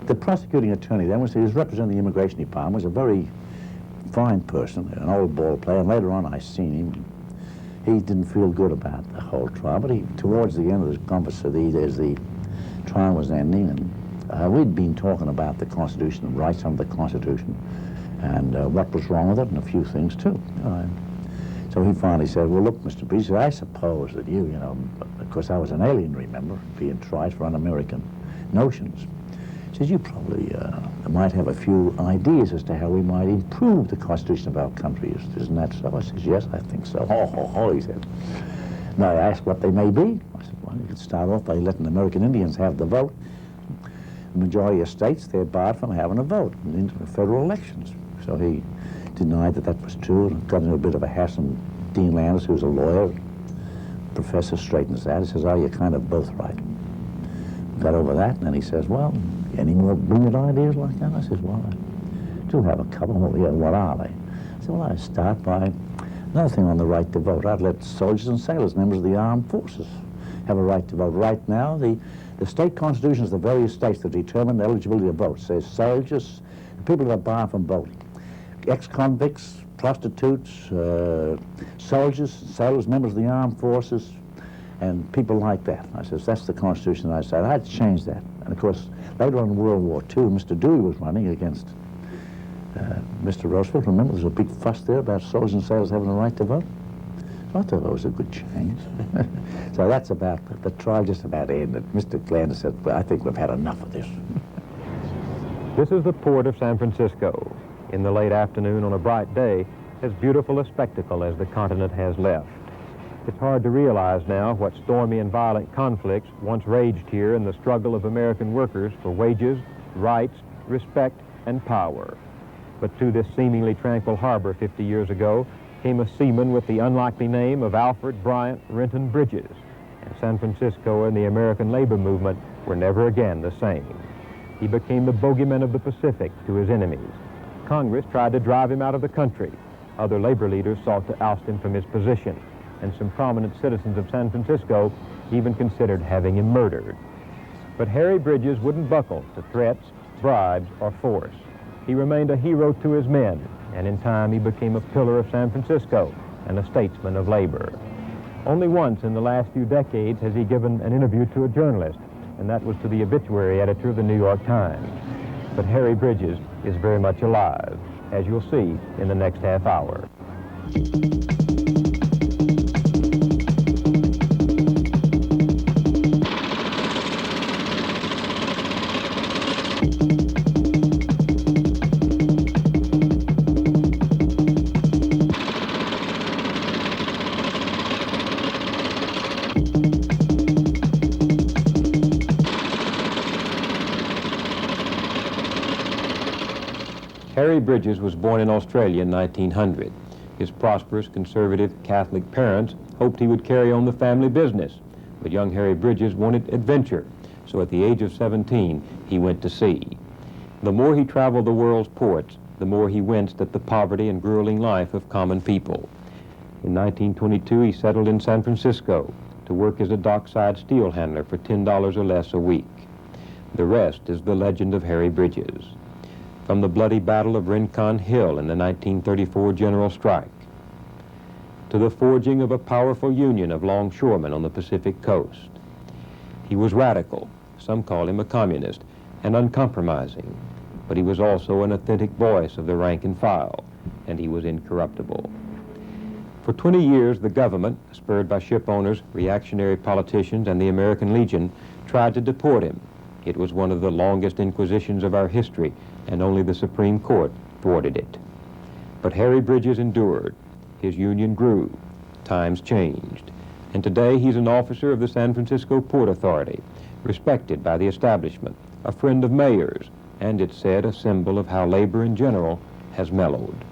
The prosecuting attorney then he was representing the immigration department, was a very fine person, an old ball player, and later on I seen him. He didn't feel good about the whole trial, but towards the end of the conversation, as the trial was ending, and we'd been talking about the Constitution and rights under the Constitution, and what was wrong with it, and a few things too. So he finally said, well, look, Mr. Bridges, I suppose that you know, of course I was an alien, remember, being tried for un-American notions. He says, you probably might have a few ideas as to how we might improve the Constitution of our country. Isn't that so? I says, yes, I think so. Oh, he said. Now I asked what they may be. I said, well, you could start off by letting American Indians have the vote. The majority of states, they're barred from having a vote in federal elections. So he denied that that was true and got into a bit of a hassle. And Dean Landis, who's a lawyer, professor, straightens that. He says, oh, you're kind of both right. Got over that, and then he says, well, any more brilliant ideas like that? I says, well, I do have a couple. Well, yeah, what are they? I said, well, I'd start by another thing on the right to vote. I'd let soldiers and sailors, members of the armed forces, have a right to vote. Right now, the state constitutions of the various states that determine the eligibility to vote says soldiers, people who are barred from voting, ex-convicts, prostitutes, soldiers, sailors, members of the armed forces, and people like that. I says, that's the Constitution. I said, I'd change that. And of course, later on in World War II, Mr. Dewey was running against Mr. Roosevelt. Remember, there was a big fuss there about soldiers and sailors having the right to vote. So I thought that was a good change. So that's about, the trial just about ended. Mr. Landis said, well, I think we've had enough of this. This is the port of San Francisco. In the late afternoon on a bright day, as beautiful a spectacle as the continent has left. It's hard to realize now what stormy and violent conflicts once raged here in the struggle of American workers for wages, rights, respect, and power. But to this seemingly tranquil harbor 50 years ago came a seaman with the unlikely name of Alfred Bryant Renton Bridges, and San Francisco and the American labor movement were never again the same. He became the bogeyman of the Pacific to his enemies. Congress tried to drive him out of the country. Other labor leaders sought to oust him from his position, and some prominent citizens of San Francisco even considered having him murdered. But Harry Bridges wouldn't buckle to threats, bribes, or force. He remained a hero to his men, and in time he became a pillar of San Francisco and a statesman of labor. Only once in the last few decades has he given an interview to a journalist, and that was to the obituary editor of the New York Times. But Harry Bridges is very much alive, as you'll see in the next half hour. Harry Bridges was born in Australia in 1900. His prosperous, conservative, Catholic parents hoped he would carry on the family business, but young Harry Bridges wanted adventure, so at the age of 17, he went to sea. The more he traveled the world's ports, the more he winced at the poverty and grueling life of common people. In 1922, he settled in San Francisco to work as a dockside steel handler for $10 or less a week. The rest is the legend of Harry Bridges. From the bloody Battle of Rincon Hill in the 1934 General Strike, to the forging of a powerful union of longshoremen on the Pacific coast. He was radical, some call him a communist, and uncompromising, but he was also an authentic voice of the rank and file, and he was incorruptible. For 20 years, the government, spurred by ship owners, reactionary politicians, and the American Legion, tried to deport him. It was one of the longest inquisitions of our history, and only the Supreme Court thwarted it. But Harry Bridges endured. His union grew. Times changed. And today he's an officer of the San Francisco Port Authority, respected by the establishment, a friend of Moyers, and it's said a symbol of how labor in general has mellowed.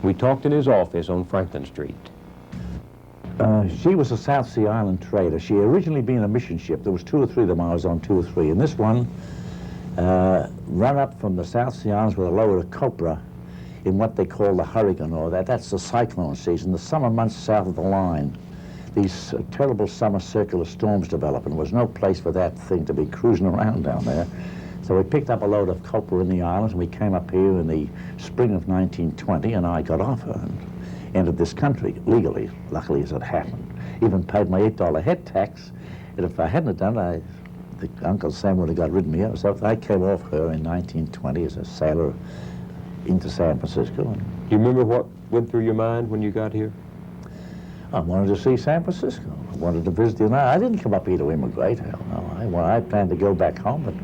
We talked in his office on Franklin Street. She was a South Sea Island trader. She had originally been a mission ship. There was 2 or 3 of them. I was on 2 or 3. And this one ran up from the South Sea Islands with a load of copra in what they call the hurricane, or that's the cyclone season, the summer months south of the line. These terrible summer circular storms develop, and there was no place for that thing to be cruising around down there. So we picked up a load of copra in the islands, and we came up here in the spring of 1920, and I got off and entered this country legally, luckily as it happened. Even paid my $8 head tax, and if I hadn't done it, the Uncle Sam would have got rid of me. So I came off her in 1920 as a sailor into San Francisco. Do you remember what went through your mind when you got here? I wanted to see San Francisco. I wanted to visit the United. I didn't come up here to immigrate. Hell no. I planned to go back home, but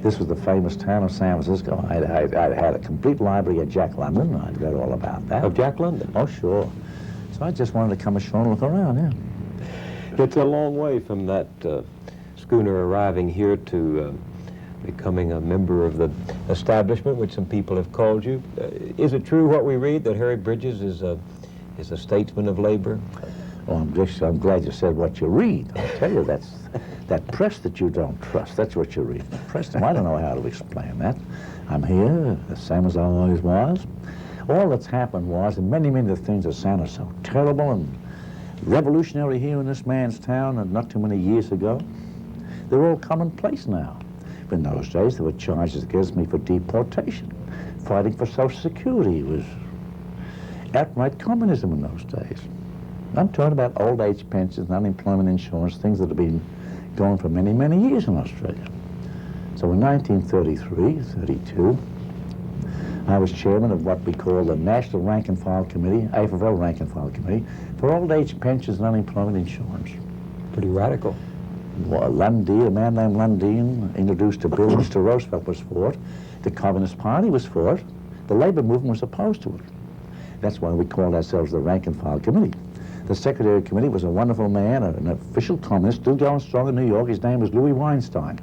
this was the famous town of San Francisco. I'd had a complete library of Jack London. I'd read all about that. Of Jack London? Oh, sure. So I just wanted to come ashore and look around, yeah. It's a long way from that schooner arriving here to becoming a member of the establishment, which some people have called you. Is it true what we read, that Harry Bridges is a statesman of labor? Oh, I'm glad you said what you read. I'll tell you, that press that you don't trust, that's what you read. Press, I don't know how to explain that. I'm here, the same as I always was. All that's happened was, and many of the things that sounded so terrible and revolutionary here in this man's town and not too many years ago, they're all commonplace now. But in those days, there were charges against me for deportation. Fighting for Social Security was outright communism in those days. I'm talking about old age pensions and unemployment insurance, things that have been going for many, many years in Australia. So in 1933, 32, I was chairman of what we call the National Rank and File Committee, AFL Rank and File Committee, for old age pensions and unemployment insurance. Pretty radical. Well, Lundy, a man named Lundin, introduced a bill Mr. Roosevelt was for it. The Communist Party was for it. The labor movement was opposed to it. That's why we called ourselves the Rank and File Committee. The Secretary of the Committee was a wonderful man, an official communist, still going strong in New York. His name was Louis Weinstock.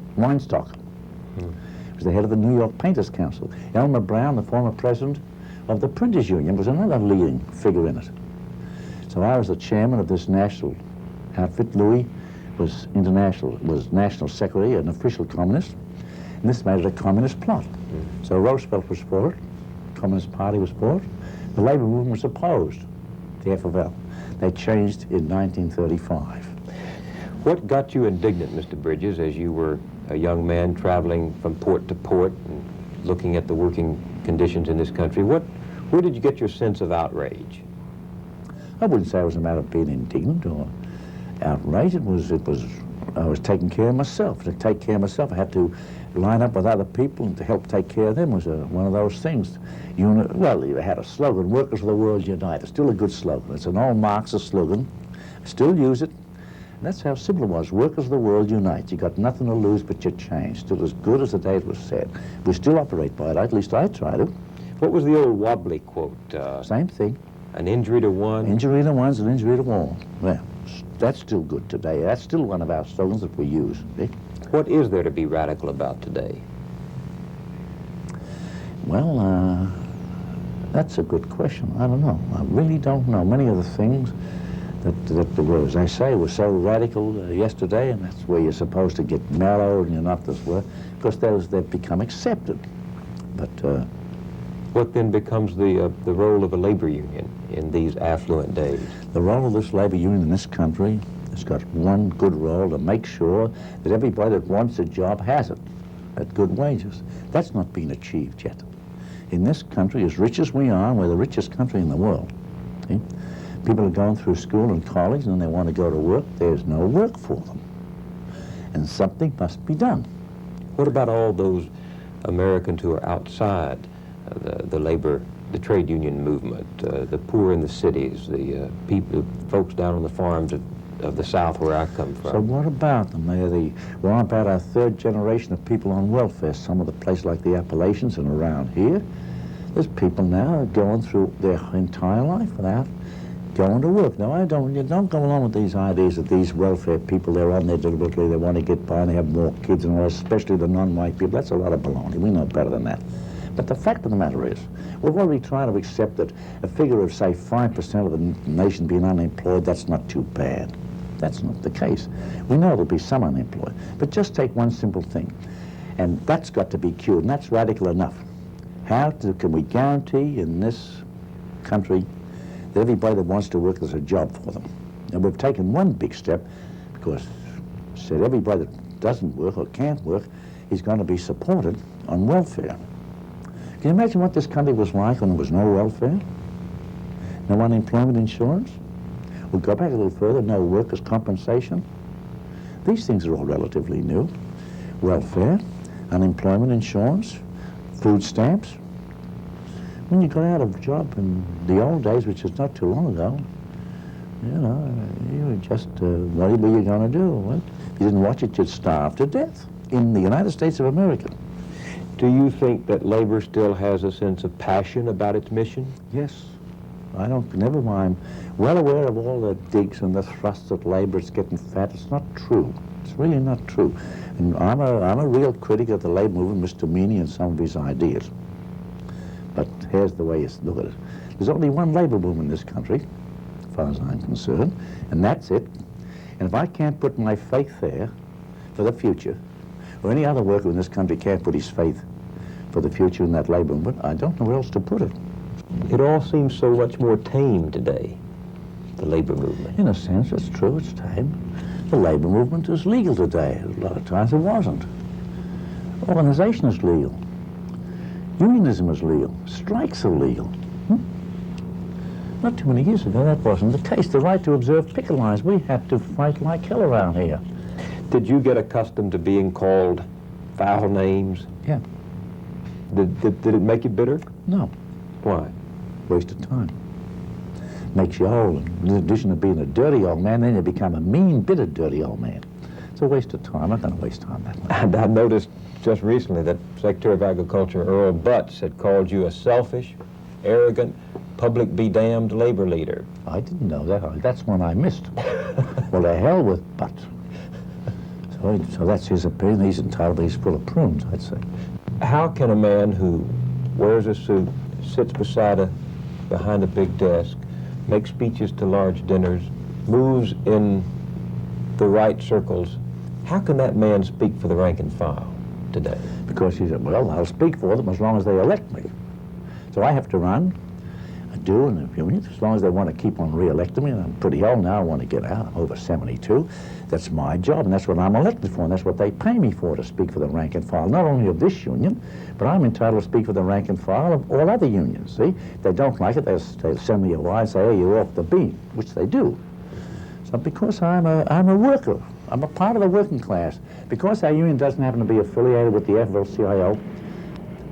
He was the head of the New York Painters Council. Elmer Brown, the former president of the Printers Union, was another leading figure in it. So I was the chairman of this national outfit. Louis was national secretary, an official communist, and this made it a communist plot. So Roosevelt was for it, the Communist Party was for it, the labor movement was opposed, the FFL. They changed in 1935. What got you indignant, Mr. Bridges, as you were a young man traveling from port to port and looking at the working conditions in this country? Where did you get your sense of outrage? I wouldn't say it was a matter of being indignant or outraged. I was taking care of myself. To take care of myself, I had to line up with other people, and to help take care of them was one of those things. Well, you had a slogan, Workers of the World Unite. It's still a good slogan. It's an old Marxist slogan. I still use it. And that's how simple it was. Workers of the world unite. You got nothing to lose but your change. Still as good as the day it was said. We still operate by it. At least I try to. What was the old wobbly quote? Same thing. An injury to one. Injury to one's an injury to all. Well, that's still good today. That's still one of our slogans that we use. See? What is there to be radical about today? Well, that's a good question. I don't know. I really don't know. Many of the things that were, as I say, were so radical yesterday, and that's where you're supposed to get mellow and you're not this way, because they've become accepted. But what then becomes the role of a labor union in these affluent days? The role of this labor union in this country has got one good role, to make sure that everybody that wants a job has it at good wages. That's not been achieved yet. In this country, as rich as we are, we're the richest country in the world. See? People are going through school and college and they want to go to work. There's no work for them. And something must be done. What about all those Americans who are outside the trade union movement, the poor in the cities, the folks down on the farms of the South where I come from? So what about them? We're about our third generation of people on welfare. Some of the places like the Appalachians and around here, there's people now going through their entire life without going to work. Now, you don't go along with these ideas that these welfare people, they're on there deliberately, they want to get by and they have more kids and all, especially the non-white people. That's a lot of baloney. We know better than that. But the fact of the matter is, we've already tried to accept that a figure of, say, 5% of the nation being unemployed, that's not too bad. That's not the case. We know there'll be some unemployed. But just take one simple thing, and that's got to be cured, and that's radical enough. Can we guarantee in this country that everybody that wants to work, there's a job for them? And we've taken one big step, because said everybody that doesn't work or can't work, he's going to be supported on welfare. Can you imagine what this country was like when there was no welfare? No unemployment insurance? We'll go back a little further, no workers' compensation. These things are all relatively new. Welfare, unemployment insurance, food stamps. When you got out of a job in the old days, which is not too long ago, you know, you were just, what were you going to do? What? If you didn't watch it, you'd starve to death in the United States of America. Do you think that labor still has a sense of passion about its mission? Yes. I don't, never mind. Well aware of all the digs and the thrusts at labor, it's getting fat. It's not true. It's really not true. And I'm a real critic of the labor movement, Mr. Meany and some of his ideas. But here's the way you look at it. There's only one labor movement in this country, as far as I'm concerned, and that's it. And if I can't put my faith there for the future, or any other worker in this country can't put his faith for the future in that labor movement, I don't know where else to put it. It all seems so much more tame today, the labor movement. In a sense, it's true, it's tame. The labor movement is legal today. A lot of times it wasn't. Organization is legal. Unionism is legal. Strikes are legal. Not too many years ago, that wasn't the case. The right to observe picket lines, we had to fight like hell around here. Did you get accustomed to being called foul names? Yeah. Did it make you bitter? No. Why? Waste of time. Makes you old. In addition to being a dirty old man, then you become a mean, bitter, dirty old man. It's a waste of time. I'm not going to waste time that way. And I noticed just recently that Secretary of Agriculture Earl Butz had called you a selfish, arrogant, public be damned labor leader. I didn't know that. That's one I missed. Well, to hell with Butz. So that's his opinion. He's entitled. He's full of prunes, I'd say. How can a man who wears a suit, sits behind a big desk, makes speeches to large dinners, moves in the right circles, how can that man speak for the rank and file today? Because he said, well, I'll speak for them as long as they elect me. So I have to run. I do in a few minutes, as long as they want to keep on re-electing me. And I'm pretty old now. I want to get out. I'm over 72. That's my job, and that's what I'm elected for, and that's what they pay me for, to speak for the rank and file, not only of this union, but I'm entitled to speak for the rank and file of all other unions, see? If they don't like it, they'll send me a wire and say, hey, you're off the beat, which they do. So because I'm a worker, I'm a part of the working class, because our union doesn't happen to be affiliated with the FL-CIO,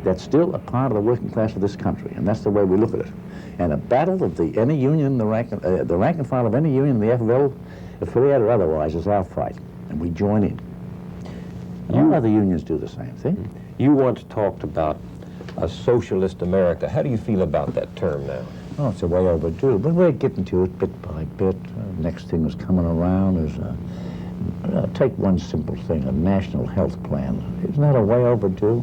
that's still a part of the working class of this country, and that's the way we look at it. And a battle of any union, the rank and file of any union, the FL, affiliated or otherwise, is our fight, and we join in. And all other unions do the same thing. You once talked about a socialist America. How do you feel about that term now? Oh, it's a way overdue, but we're getting to it bit by bit. Next thing that's coming around is, take one simple thing, a national health plan. Isn't that a way overdue?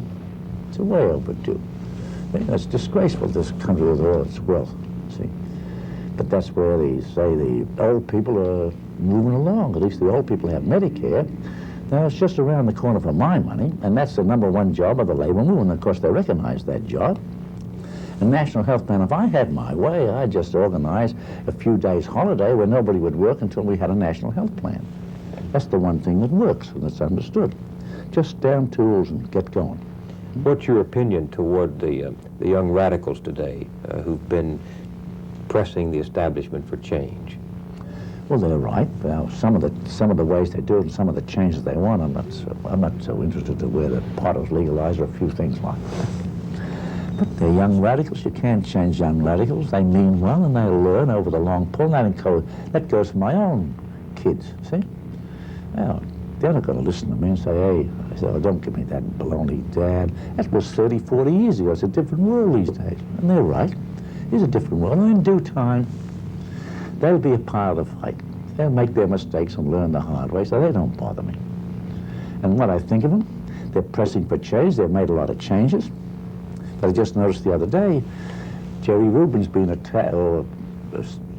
It's a way overdue. It's disgraceful, this country with all its wealth, see? But that's where they say the old people are moving along. At least the old people have Medicare. Now, it's just around the corner for my money, and that's the #1 job of the labor movement. Of course, they recognize that job. The National Health Plan, if I had my way, I'd just organize a few days holiday where nobody would work until we had a National Health Plan. That's the one thing that works, and that's understood. Just down tools and get going. What's your opinion toward the young radicals today who've been pressing the establishment for change? Well, they're right. Now, some of the ways they do it and some of the changes they want, I'm not so interested to where the pot is legalized or a few things like that. But they're young radicals. You can't change young radicals. They mean well, and they'll learn over the long pull. That goes for my own kids, see? Now, they're not going to listen to me and say, hey, I say, oh, don't give me that baloney, Dad. That was 30, 40 years ago. It's a different world these days. And they're right. It's a different world. And in due time, they'll be a part of the fight. They'll make their mistakes and learn the hard way, so they don't bother me. And what I think of them, they're pressing for change. They've made a lot of changes. But I just noticed the other day, Jerry Rubin's been attacked, or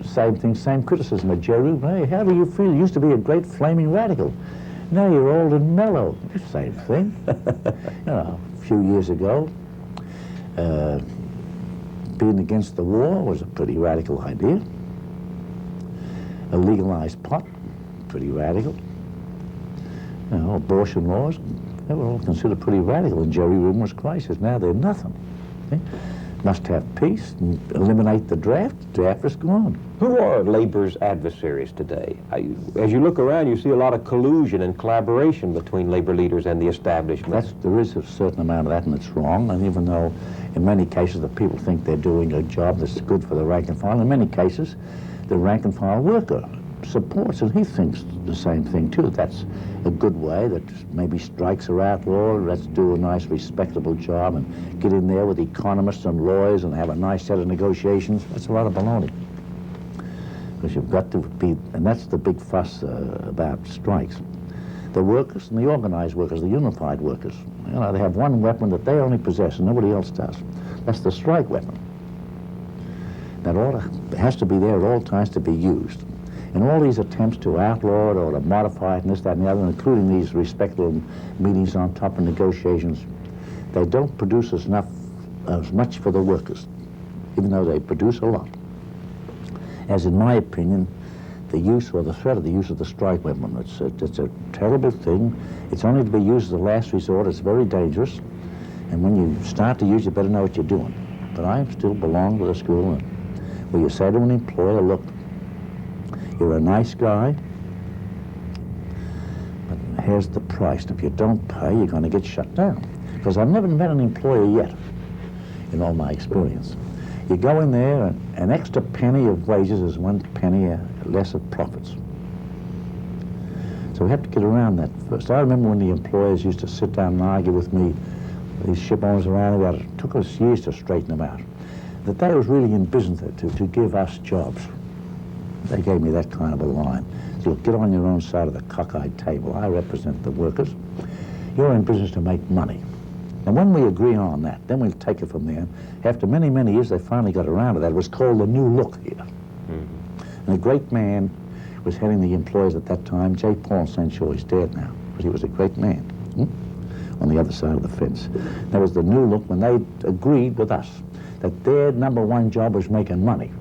same thing, same criticism of Jerry Rubin. Hey, how do you feel? You used to be a great flaming radical. Now you're old and mellow. Same thing. A few years ago, being against the war was a pretty radical idea. A legalized pot, pretty radical. Abortion laws, They were all considered pretty radical in Jerry Rumor's crisis. Now they're nothing. See? Must have peace and eliminate the draft. The draft is gone. Who are labor's adversaries today? As you look around, you see a lot of collusion and collaboration between labor leaders and the establishment. There is a certain amount of that, and it's wrong. And even though in many cases the people think they're doing a job that's good for the rank and file, in many cases the rank and file worker supports, and he thinks the same thing too. That's a good way, that maybe strikes are outlawed. Let's do a nice respectable job and get in there with economists and lawyers and have a nice set of negotiations. That's a lot of baloney. Because you've got to be, and that's the big fuss about strikes. The workers and the organized workers, the unified workers, you know, they have one weapon that they only possess and nobody else does. That's the strike weapon. That has to be there at all times to be used. And all these attempts to outlaw it or to modify it and this, that, and the other, including these respectable meetings on top of negotiations, they don't produce as much for the workers, even though they produce a lot. As in my opinion, the use or the threat of the use of the strike weapon, it's a terrible thing. It's only to be used as a last resort. It's very dangerous. And when you start to use it, you better know what you're doing. But I still belong to the school where you say to an employer, look, you're a nice guy, but here's the price. If you don't pay, you're going to get shut down. Because I've never met an employer yet, in all my experience. You go in there, and an extra penny of wages is 1 penny less of profits. So we have to get around that first. I remember when the employers used to sit down and argue with me, these ship owners around about it. It took us years to straighten them out. That they was really in business to give us jobs. They gave me that kind of a line. So look, get on your own side of the cockeyed table. I represent the workers. You're in business to make money. And when we agree on that, then we'll take it from there. After many, many years, they finally got around to that. It was called the New Look here. Mm-hmm. And a great man was heading the employers at that time, J. Paul St. Shaw. He's dead now, but he was a great man on the other side of the fence. That was the New Look when they agreed with us that their number one job was making money.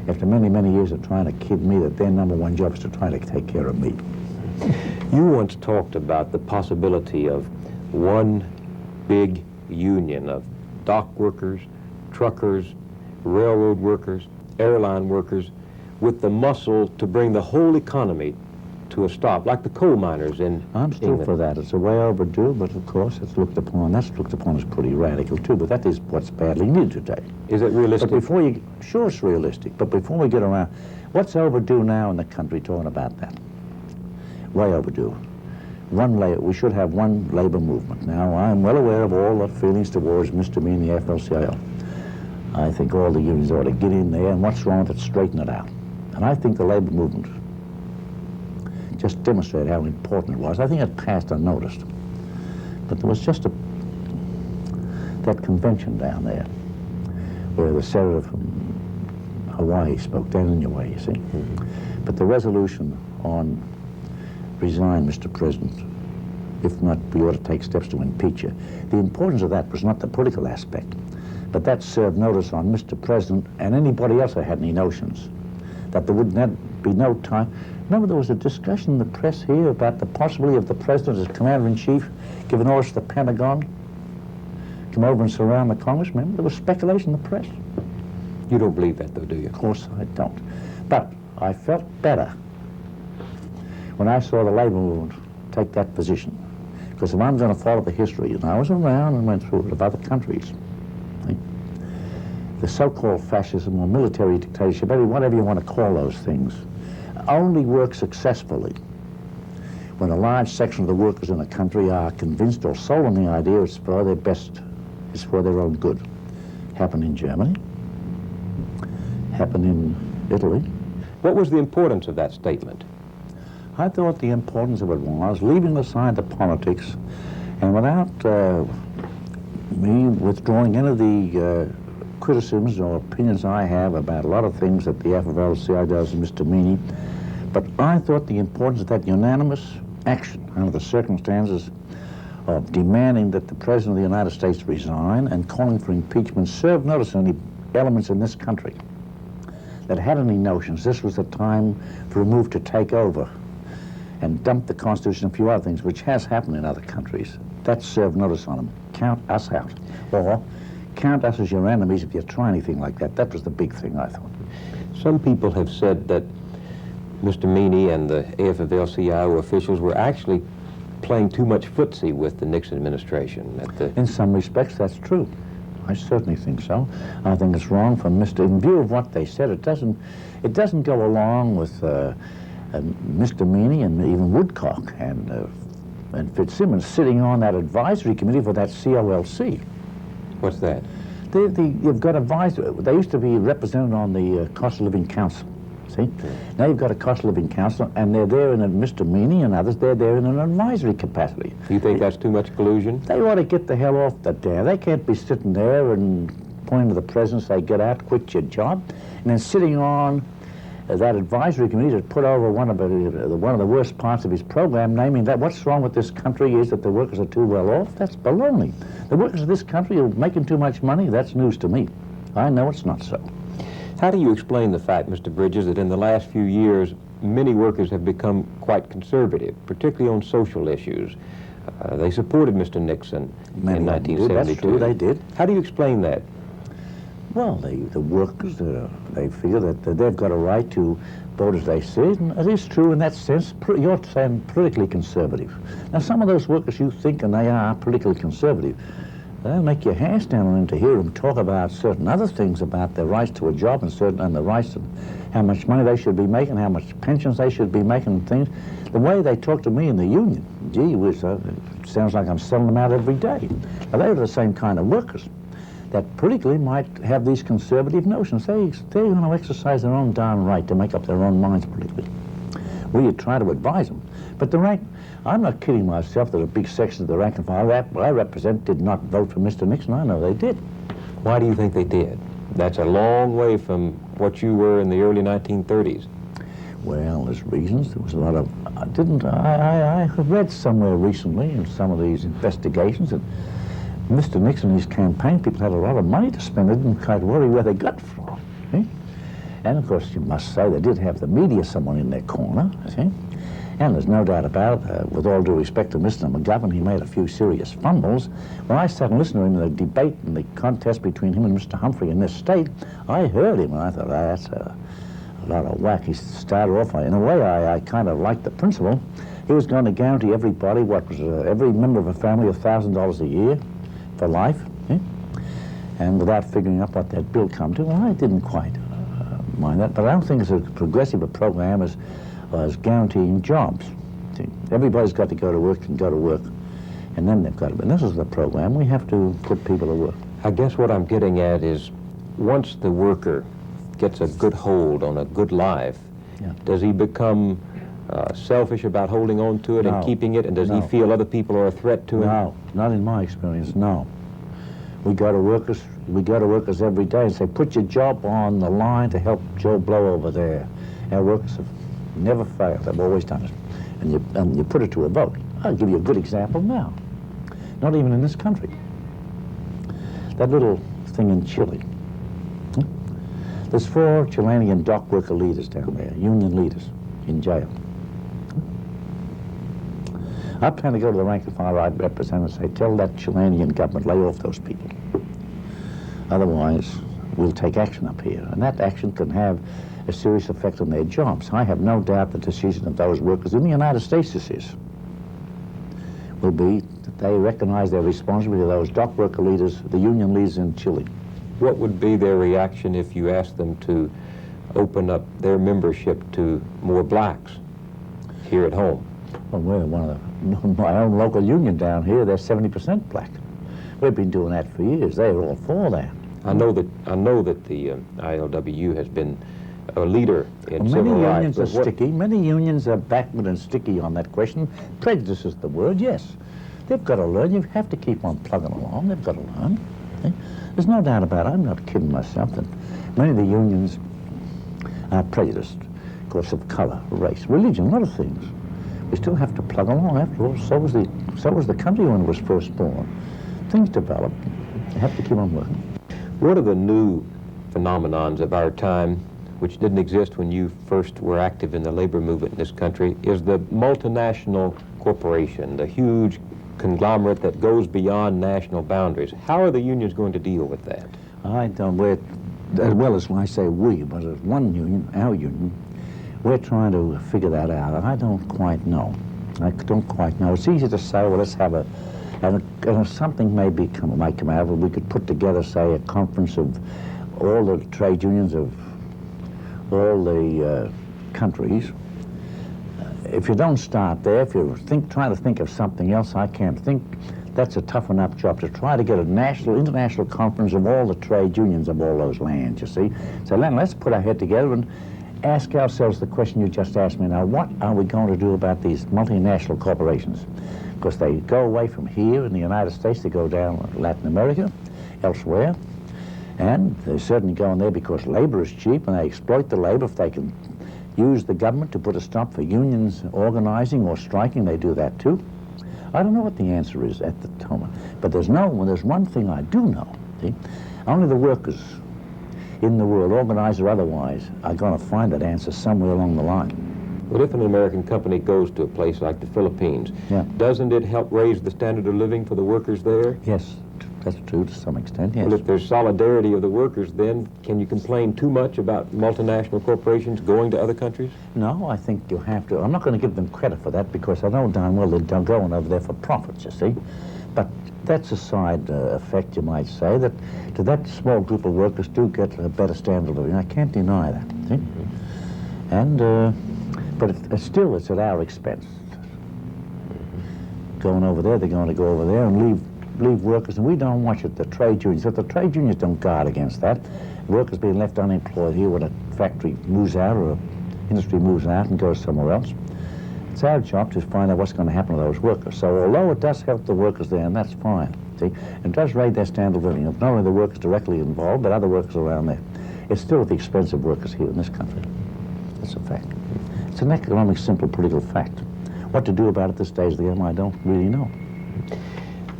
After many, many years of trying to kid me that their number one job is to try to take care of me. You once talked about the possibility of one big union of dock workers, truckers, railroad workers, airline workers, with the muscle to bring the whole economy to a stop, like the coal miners in I'm still England. for that. It's a way overdue, but of course that's looked upon as pretty radical too, but that is what's badly needed today. Is it realistic? But before you, sure it's realistic, but before we get around, what's overdue now in the country talking about that? Way overdue. We should have one labor movement. Now, I'm well aware of all the feelings towards Mr. Me and the AFL-CIO. I think all the unions ought to get in there, and what's wrong with it, straighten it out. And I think the labor movement just demonstrated how important it was. I think it passed unnoticed. But there was just that convention down there where the senator from Hawaii spoke, down in your way, you see. Mm-hmm. But the resolution on resign, Mr. President, if not, we ought to take steps to impeach you. The importance of that was not the political aspect, but that served notice on Mr. President and anybody else that had any notions that there would be no time. Remember, there was a discussion in the press here about the possibility of the President as Commander-in-Chief giving orders to the Pentagon, come over and surround the Congress. Remember, there was speculation in the press. You don't believe that, though, do you? Of course I don't. But I felt better when I saw the labor movement take that position. Because if I'm going to follow the history, and I was around and went through it of other countries, the so-called fascism or military dictatorship, whatever you want to call those things, only works successfully when a large section of the workers in a country are convinced or sold on the idea it's for their best, it's for their own good. Happened in Germany, happened in Italy. What was the importance of that statement? I thought the importance of it was leaving aside the politics and without me withdrawing any of the criticisms or opinions I have about a lot of things that the AFL-CIO does and Mr. Meany, but I thought the importance of that unanimous action under the circumstances of demanding that the President of the United States resign and calling for impeachment served notice to any elements in this country that had any notions this was the time for a move to take over and dumped the Constitution and a few other things, which has happened in other countries. That served notice on them. Count us out. Or count us as your enemies if you try anything like that. That was the big thing, I thought. Some people have said that Mr. Meany and the AFL-CIO officials were actually playing too much footsie with the Nixon administration. In some respects, that's true. I certainly think so. I think it's wrong for in view of what they said, it doesn't go along with Mr. Meany and even Woodcock and Fitzsimmons sitting on that advisory committee for that COLC. What's that? You've got advisors. They used to be represented on the Cost of Living Council. See? Now you've got a Cost of Living Council, and they're there in Mr. Meany and others, they're there in an advisory capacity. You think that's too much collusion? They ought to get the hell off the dare. They can't be sitting there and pointing to the president and say, get out, quit your job, and then sitting on that advisory committee to put over one of the worst parts of his program, naming that what's wrong with this country is that the workers are too well off. That's baloney. The workers of this country are making too much money. That's news to me. I know it's not so. How do you explain the fact, Mr. Bridges, that in the last few years, many workers have become quite conservative, particularly on social issues? They supported Mr. Nixon in 1972. That's true, they did. How do you explain that? Well, the workers, they feel that they've got a right to vote as they see it, and it is true in that sense. You're saying politically conservative. Now, some of those workers you think, and they are politically conservative, they'll make your hair stand on them to hear them talk about certain other things about their rights to a job and the rights of how much money they should be making, how much pensions they should be making, and things. The way they talk to me in the union, gee whiz, it sounds like I'm selling them out every day. Now, they were the same kind of workers that politically might have these conservative notions. They're going to exercise their own darn right to make up their own minds politically. We try to advise them. But I'm not kidding myself that a big section of the rank and file I represent did not vote for Mr. Nixon. I know they did. Why do you think they did? That's a long way from what you were in the early 1930s. Well, there's reasons. There was a lot of... I read somewhere recently in some of these investigations that Mr. Nixon and his campaign people had a lot of money to spend. They didn't quite worry where they got it from. See? And of course, you must say they did have the media someone in their corner. See? And there's no doubt about it, with all due respect to Mr. McGovern, he made a few serious fumbles. When I sat and listened to him in the debate and the contest between him and Mr. Humphrey in this state, I heard him and I thought, that's a lot of whack. He started off, in a way, I kind of liked the principle. He was going to guarantee everybody, every member of a family, $1,000 a year for life. Eh? And without figuring out what that bill come to, well, I didn't quite mind that. But I don't think it's as progressive a program as guaranteeing jobs. See, everybody's got to go to work and go to work, and then they've got to. And this is the program. We have to put people to work. I guess what I'm getting at is, once the worker gets a good hold on a good life, does he become selfish about holding on to it and keeping it, and does he feel other people are a threat to him? No, not in my experience. No. We go to workers every day and say, put your job on the line to help Joe Blow over there. Our workers have never failed. They've always done it. And you put it to a vote. I'll give you a good example now. Not even in this country. That little thing in Chile. There's 4 Chilean dock worker leaders down there, union leaders, in jail. I plan to go to the rank and file I represent and say, tell that Chilean government, lay off those people. Otherwise, we'll take action up here. And that action can have a serious effect on their jobs. I have no doubt the decision of those workers in the United States, this is, will be that they recognize their responsibility to those dock worker leaders, the union leaders in Chile. What would be their reaction if you asked them to open up their membership to more blacks here at home? Well, we're one of my own local union down here, they're 70% black. We've been doing that for years. They're all for that. I know that the ILWU has been a leader in civil rights. Many unions are sticky. Many unions are backward and sticky on that question. Prejudice is the word, yes. They've got to learn. You have to keep on plugging along. They've got to learn. Okay? There's no doubt about it. I'm not kidding myself that many of the unions are prejudiced because of color, race, religion, a lot of things. We still have to plug along. After all, so was the country when it was first born. Things develop. You have to keep on working. One of the new phenomenons of our time which didn't exist when you first were active in the labor movement in this country, is the multinational corporation, the huge conglomerate that goes beyond national boundaries. How are the unions going to deal with that? I don't, as well as when I say we, but as one union, our union, we're trying to figure that out. I don't quite know. I don't quite know. It's easy to say, well, let's have and if something might come out of it, we could put together, say, a conference of all the trade unions of all the countries. If you don't start there, if you try to think of something else, I can't think. That's a tough enough job to try to get a international conference of all the trade unions of all those lands, you see. So then let's put our head together and ask ourselves the question you just asked me now. What are we going to do about these multinational corporations? Because they go away from here in the United States, they go down Latin America, elsewhere, and they're certainly going there because labor is cheap and they exploit the labor. If they can use the government to put a stop for unions organizing or striking, they do that too. I don't know what the answer is at the moment, but there's one thing I do know. See? Only the workers in the world, organized or otherwise, are going to find that answer somewhere along the line. But if an American company goes to a place like the Philippines, doesn't it help raise the standard of living for the workers there? Yes, that's true to some extent, yes. Well, if there's solidarity of the workers, then can you complain too much about multinational corporations going to other countries? No, I think you have to. I'm not going to give them credit for that because I know darn well they're going over there for profits, you see. But that's a side effect, you might say, that to that small group of workers do get a better standard of living. I can't deny that, see? And, but still, it's at our expense. Going over there, they're going to go over there and leave workers, and we don't watch it, the trade unions. If the trade unions don't guard against that, workers being left unemployed here when a factory moves out or an industry moves out and goes somewhere else. It's our job to find out what's going to happen to those workers. So although it does help the workers there, and that's fine, see, it does raise their standard of living. Not only the workers directly involved, but other workers around there. It's still at the expense of workers here in this country. That's a fact. It's an economic, simple political fact. What to do about it this stage of the game, I don't really know.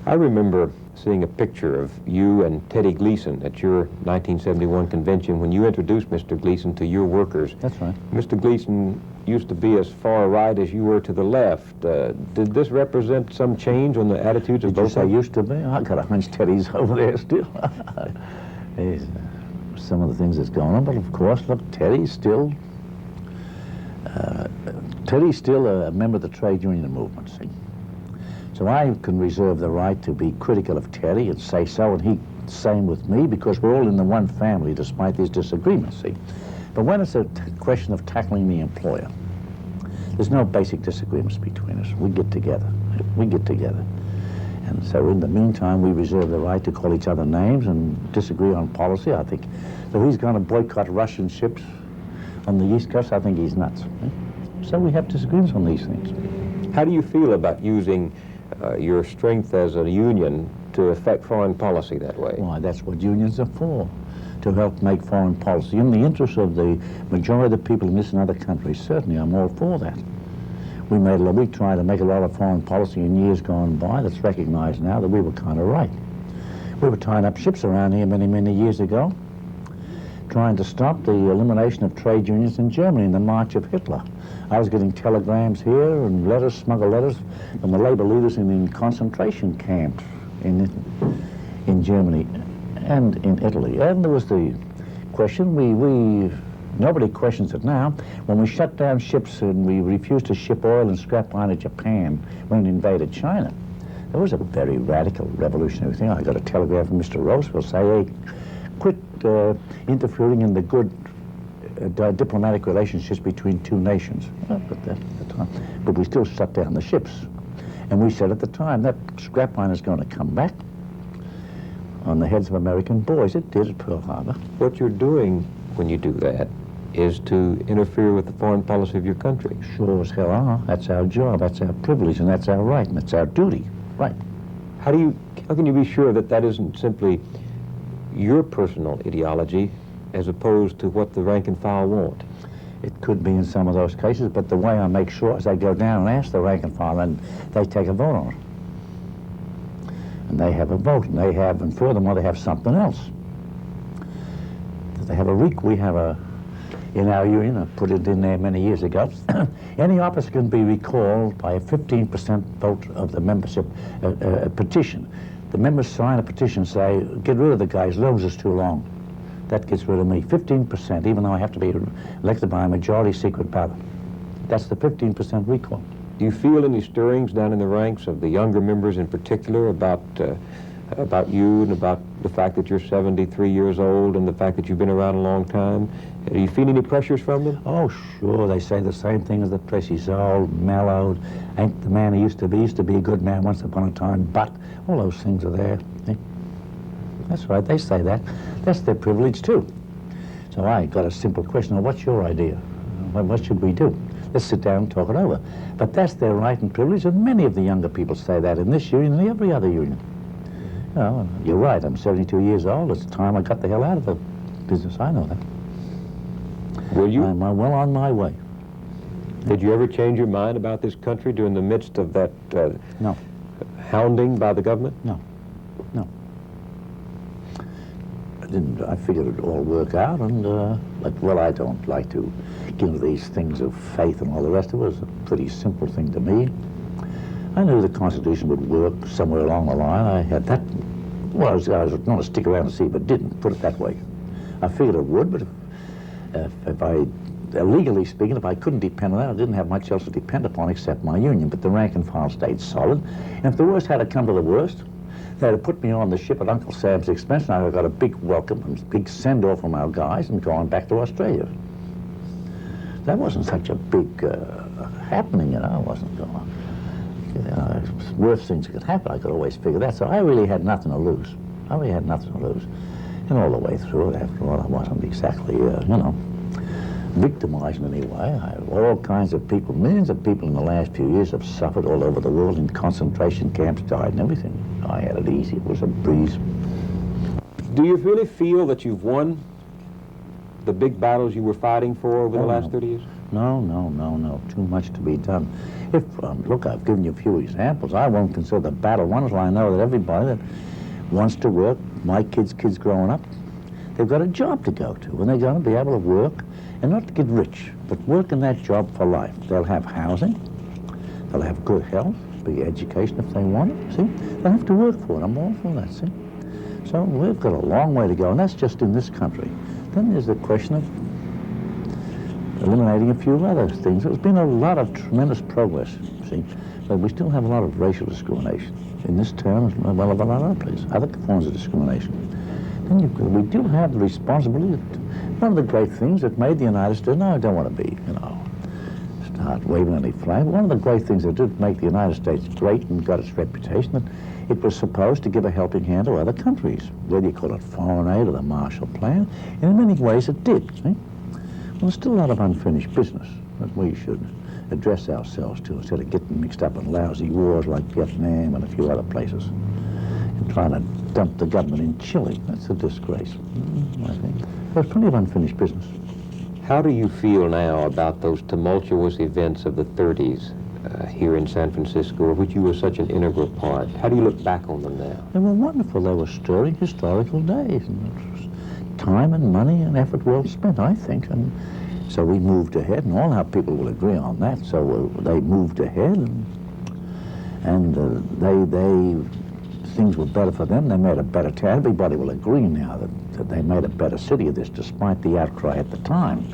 I remember seeing a picture of you and Teddy Gleason at your 1971 convention when you introduced Mr. Gleason to your workers. That's right. Mr. Gleason used to be as far right as you were to the left. Did this represent some change on the attitudes of both? Did you say used to be? I got a hunch Teddy's over there still. Some of the things that's going on, but of course, look, Teddy's still a member of the trade union movement, see. So I can reserve the right to be critical of Teddy and say so, and he same with me, because we're all in the one family despite these disagreements, see. But when it's a question of tackling the employer, there's no basic disagreements between us. We get together. And so in the meantime, we reserve the right to call each other names and disagree on policy. I think, so he's going to boycott Russian ships on the East Coast, I think he's nuts. So we have disagreements on these things. How do you feel about using your strength as a union to affect foreign policy that way? Why, that's what unions are for, to help make foreign policy. In the interest of the majority of the people in this and other countries, certainly I'm all for that. We tried to make a lot of foreign policy in years gone by that's recognized now that we were kind of right. We were tying up ships around here many, many years ago, trying to stop the elimination of trade unions in Germany in the march of Hitler. I was getting telegrams here and letters, smuggled letters, from the labor leaders in concentration camps in Germany and in Italy. And there was the question, nobody questions it now, when we shut down ships and we refused to ship oil and scrap iron to Japan when we invaded China. That was a very radical, revolutionary thing. I got a telegram from Mr. Roosevelt saying, hey, quit interfering in the good diplomatic relationships between two nations. But we still shut down the ships. And we said at the time, that scrap iron is going to come back on the heads of American boys. It did at Pearl Harbor. What you're doing when you do that is to interfere with the foreign policy of your country. Sure as hell are. That's our job, that's our privilege, and that's our right, and that's our duty. Right. How can you be sure that that isn't simply your personal ideology as opposed to what the rank and file want? It could be in some of those cases, but the way I make sure is I go down and ask the rank and file, and they take a vote on it. And they have a vote, and furthermore, they have something else. We have a in our union. I put it in there many years ago. Any officer can be recalled by a 15% vote of the membership petition. The members sign a petition, say, get rid of the guy as long as it's too long. That gets rid of me. 15%, even though I have to be elected by a majority secret ballot. That's the 15% recall. Do you feel any stirrings down in the ranks of the younger members in particular about you and about the fact that you're 73 years old and the fact that you've been around a long time? Do you feel any pressures from them? Oh, sure. They say the same thing as the press. He's old, mellowed, ain't the man he used to be. He used to be a good man once upon a time, but all those things are there. That's right. They say that. That's their privilege, too. So I got a simple question. Well, what's your idea? What should we do? Let's sit down and talk it over. But that's their right and privilege, and many of the younger people say that in this union and every other union. You know, you're right, I'm 72 years old. It's time I got the hell out of the business. I know that. Will you? I'm well on my way. Did you ever change your mind about this country during the midst of that No. hounding by the government? No. No. I didn't. I figured it'd all work out, and, but, well, I don't like to get into these things of faith and all the rest of it. It was a pretty simple thing to me. I knew the Constitution would work somewhere along the line. I had that. Well, I was going to stick around and see if it didn't, put it that way. I figured it would, but if I, legally speaking, if I couldn't depend on that, I didn't have much else to depend upon except my union. But the rank and file stayed solid. And if the worst had to come to the worst, they had to put me on the ship at Uncle Sam's expense, and I got a big welcome and a big send-off from our guys and gone back to Australia. That wasn't such a big happening, you know. It wasn't going. Worst things that could happen, I could always figure that. So I really had nothing to lose. I really had nothing to lose. And all the way through it, after all, I wasn't exactly, you know, victimized in any way. I had all kinds of people, millions of people in the last few years have suffered all over the world in concentration camps, died and everything. I had it easy. It was a breeze. Do you really feel that you've won the big battles you were fighting for over the last 30 years? No. Too much to be done. If, look, I've given you a few examples. I won't consider the battle won until I know that everybody that wants to work, my kids growing up, they've got a job to go to, and they're going to be able to work, and not to get rich, but work in that job for life. They'll have housing, they'll have good health, be education if they want it, see? They'll have to work for it. I'm all for that, see? So we've got a long way to go, and that's just in this country. Then there's the question of eliminating a few other things. There's been a lot of tremendous progress, see, but we still have a lot of racial discrimination in this town as well as a lot of other places, other forms of discrimination. Then we do have the responsibility. One of the great things that made the United States, no, I don't want to be, you know, start waving any flag. One of the great things that did make the United States great and got its reputation, that it was supposed to give a helping hand to other countries, whether you call it foreign aid or the Marshall Plan, and in many ways it did, see? Well, there's still a lot of unfinished business that we should address ourselves to instead of getting mixed up in lousy wars like Vietnam and a few other places and trying to dump the government in Chile. That's a disgrace, I think. There's plenty of unfinished business. How do you feel now about those tumultuous events of the 30s here in San Francisco, of which you were such an integral part? How do you look back on them now? They were wonderful. They were stirring historical days. And time and money and effort well spent, I think. And so we moved ahead, and all our people will agree on that. So they moved ahead, and things were better for them. They made a better town. Everybody will agree now that they made a better city of this, despite the outcry at the time.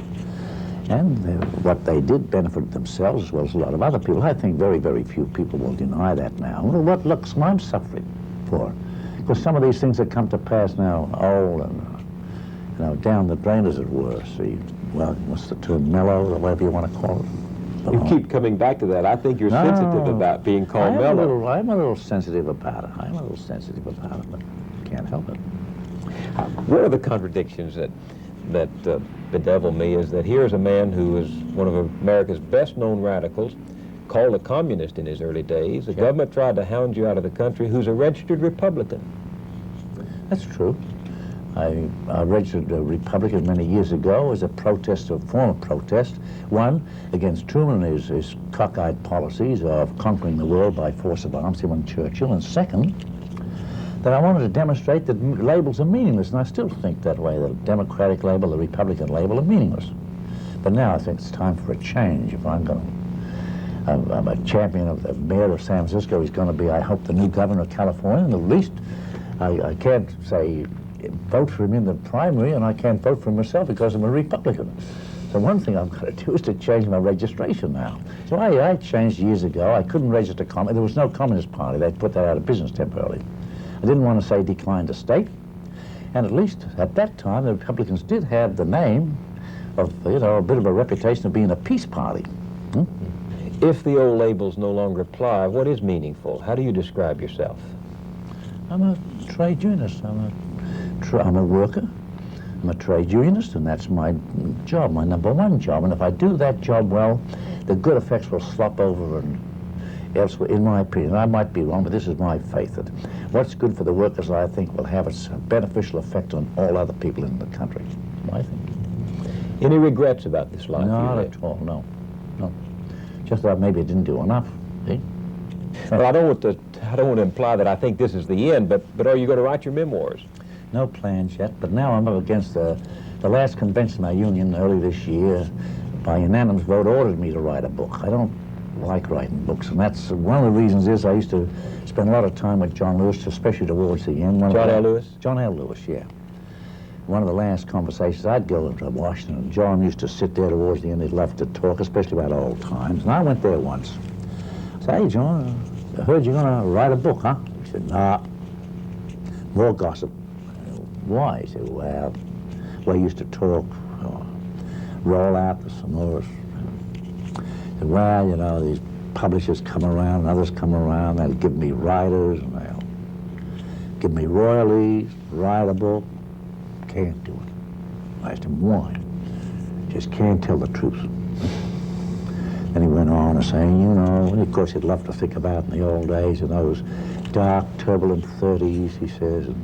And what they did benefited themselves as well as a lot of other people. I think very, very few people will deny that now. Well, what looks I'm suffering for? Because some of these things that come to pass now, old and you know, down the drain, as it were. See, well, what's the term, mellow, or whatever you want to call it? You keep coming back to that. I think you're sensitive about being called mellow. I'm a little sensitive about it. But can't help it. One of the contradictions that bedevil me is that here's a man who is one of America's best-known radicals, called a communist in his early days. The government tried to hound you out of the country, who's a registered Republican. That's true. I registered a Republican many years ago as a protest, a form of protest. One, against Truman and his cockeyed policies of conquering the world by force of arms, him and Churchill. And second, that I wanted to demonstrate that labels are meaningless, and I still think that way, that the Democratic label, the Republican label are meaningless. But now I think it's time for a change. If I'm a champion of the mayor of San Francisco. He's going to be, I hope, the new governor of California. And at least I can't say vote for him in the primary, and I can't vote for him myself because I'm a Republican. So one thing I've got to do is to change my registration now. So I changed years ago. I couldn't register communist. There was no Communist Party. They put that out of business temporarily. I didn't want to say decline to state. And at least at that time, the Republicans did have the name of, you know, a bit of a reputation of being a peace party. If the old labels no longer apply, what is meaningful? How do you describe yourself? I'm a trade unionist. I'm a worker. I'm a trade unionist, and that's my job, my number one job. And if I do that job well, the good effects will slop over and elsewhere, in my opinion. I might be wrong, but this is my faith that what's good for the workers, I think, will have its beneficial effect on all other people in the country. I think. Any regrets about this life? Not at all, no. No. Just that maybe I didn't do enough. See? Well, I don't want to imply that I think this is the end, but are you going to write your memoirs? No plans yet, but now I'm up against the last convention of my union early this year. By unanimous vote, ordered me to write a book. I don't like writing books, and that's one of the reasons is I used to spend a lot of time with John Lewis, especially towards the end. John L. Lewis? John L. Lewis, yeah. One of the last conversations, I'd go to Washington, and John used to sit there towards the end. He'd love to talk, especially about old times, and I went there once. I said, hey, John, I heard you're going to write a book, huh? He said, nah, more gossip. Why? He said, well, we used to talk, roll out the s'mores. He said, well, you know, these publishers come around and others come around, they'll give me writers and they'll give me royalties, write a book. Can't do it. I asked him why. Just can't tell the truth. Then he went on to say, you know, and of course he'd love to think about in the old days, in those dark, turbulent 30s, he says, and,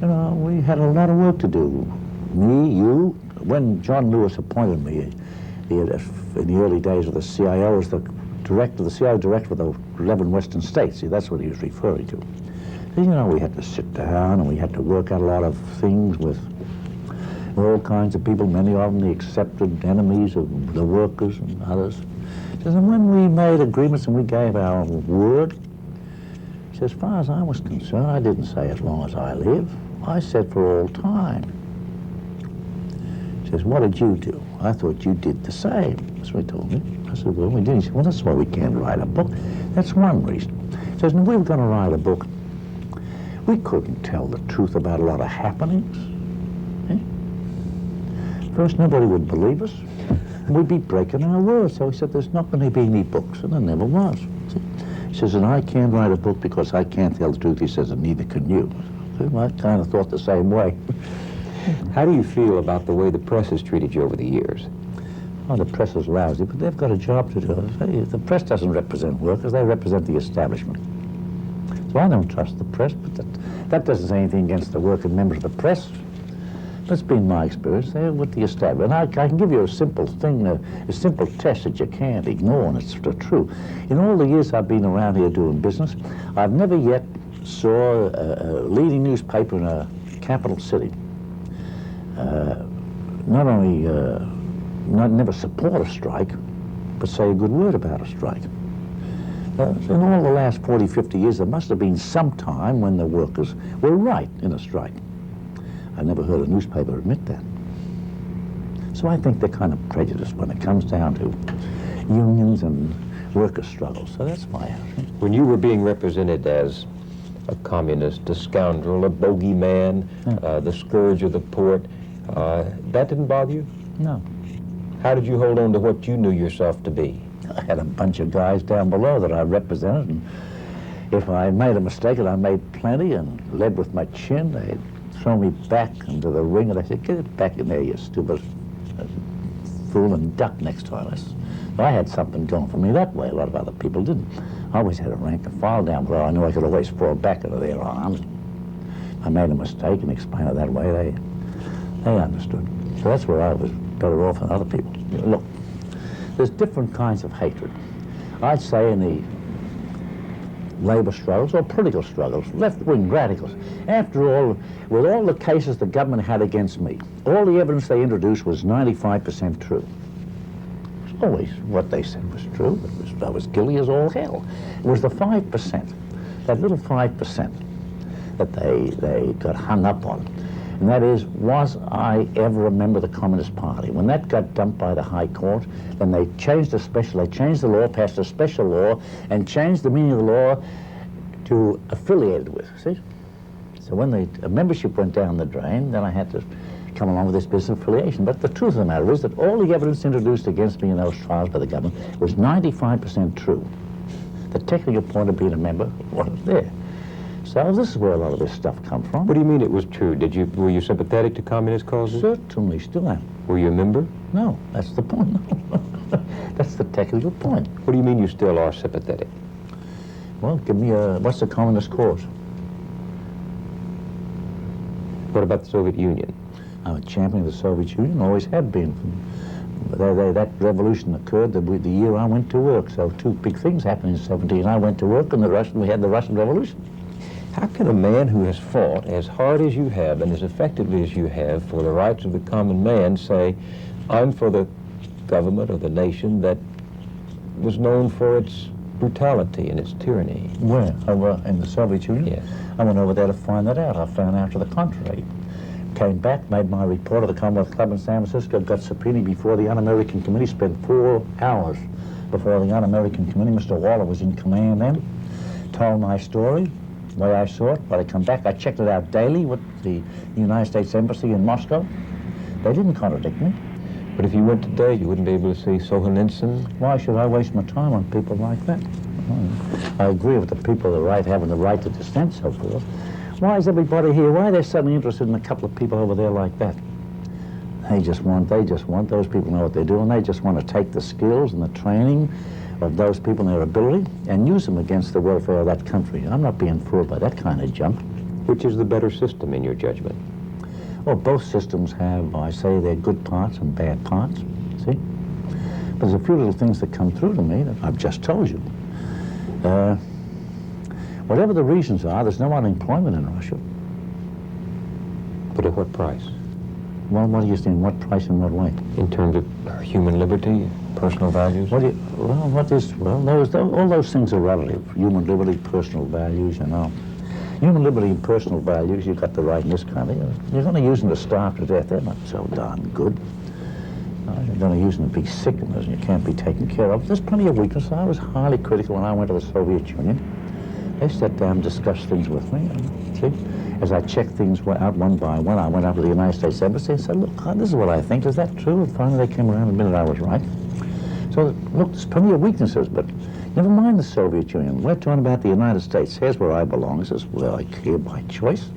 you know, we had a lot of work to do. Me, you. When John Lewis appointed me in the early days of the CIO as the CIO director for the 11 western states, see, that's what he was referring to. So, you know, we had to sit down and we had to work out a lot of things with all kinds of people, many of them the accepted enemies of the workers and others. He says, and when we made agreements and we gave our word, he says, as far as I was concerned, I didn't say as long as I live. I said for all time. He says, what did you do? I thought you did the same. That's what he told me. I said, well, we did. He said, well, that's why we can't write a book. That's one reason. He says, and we were going to write a book. We couldn't tell the truth about a lot of happenings. First, nobody would believe us. We'd be breaking our word. So he said, there's not going to be any books, and there never was. See? He says, and I can't write a book because I can't tell the truth. He says, and neither can you. So I kind of thought the same way. How do you feel about the way the press has treated you over the years? Oh, the press is lousy, but they've got a job to do. The press doesn't represent workers, they represent the establishment. So I don't trust the press, but that doesn't say anything against the working members of the press. That's been my experience there with the establishment. And I can give you a simple thing, a simple test that you can't ignore, and it's true. In all the years I've been around here doing business, I've never yet saw a leading newspaper in a capital city not only never support a strike, but say a good word about a strike. In all the last 40, 50 years, there must have been some time when the workers were right in a strike. I never heard a newspaper admit that. So I think they're kind of prejudiced when it comes down to unions and worker struggles. So that's why I think. When you were being represented as a communist, a scoundrel, a bogeyman, the scourge of the port, that didn't bother you? No. How did you hold on to what you knew yourself to be? I had a bunch of guys down below that I represented, and if I made a mistake, and I made plenty and led with my chin, they'd throw me back into the ring, and I said, get it back in there, you stupid fool, and duck next time. So I had something going for me that way. A lot of other people didn't. I always had a rank and file down below. I knew I could always fall back into their arms. I made a mistake and explained it that way. They understood. So that's where I was better off than other people. Look, there's different kinds of hatred. I'd say in the labor struggles or political struggles, left-wing radicals. After all, with all the cases the government had against me, all the evidence they introduced was 95% true. It's always what they said was true. I was guilty as all hell. It was the 5%, that little 5%, that they got hung up on. And that is, was I ever a member of the Communist Party? When that got dumped by the High Court, then they changed the law, passed a special law, and changed the meaning of the law to affiliated with, see? So when a membership went down the drain, then I had to come along with this business of affiliation. But the truth of the matter is that all the evidence introduced against me in those trials by the government was 95% true. The technical point of being a member wasn't there. So this is where a lot of this stuff comes from. What do you mean it was true? Were you sympathetic to communist causes? Certainly, still am. Were you a member? No, that's the point. That's the technical point. What do you mean you still are sympathetic? Well, give me what's the communist cause? What about the Soviet Union? I'm a champion of the Soviet Union, always have been. That revolution occurred the year I went to work. So two big things happened in 17. I went to work, and we had the Russian Revolution. How can a man who has fought as hard as you have and as effectively as you have for the rights of the common man say, I'm for the government or the nation that was known for its brutality and its tyranny? Where? Over in the Soviet Union? Yes. I went over there to find that out. I found out to the contrary. Came back, made my report at the Commonwealth Club in San Francisco, got subpoenaed before the Un-American Committee, spent 4 hours before the Un-American Committee. Mr. Waller was in command then, told my story, the way I saw it. When I come back, I checked it out daily with the United States Embassy in Moscow. They didn't contradict me. But if you went today, you wouldn't be able to see Solzhenitsyn? Why should I waste my time on people like that? I agree with the people having the right to dissent, so forth. Why is everybody here? Why are they suddenly interested in a couple of people over there like that? They just want, those people know what they're doing. They just want to take the skills and the training of those people and their ability and use them against the welfare of that country. I'm not being fooled by that kind of junk. Which is the better system in your judgment? Well, both systems have, I say, their good parts and bad parts, see? But there's a few little things that come through to me that I've just told you. Whatever the reasons are, there's no unemployment in Russia. But at what price? Well, what do you think? What price and what way? In terms of human liberty, personal values? All those things are relative. Human liberty, personal values, you know. Human liberty and personal values, you've got the right in this country. You're going to use them to starve to death. They're not so darn good. You're going to use them to be sick and you can't be taken care of. There's plenty of weakness. I was highly critical when I went to the Soviet Union. They sat down and discussed things with me. And, see, as I checked things out one by one, I went up to the United States Embassy and said, look, this is what I think. Is that true? And finally they came around and admitted I was right. So, look, there's plenty of weaknesses, but never mind the Soviet Union. We're talking about the United States. Here's where I belong. This is where I care by choice.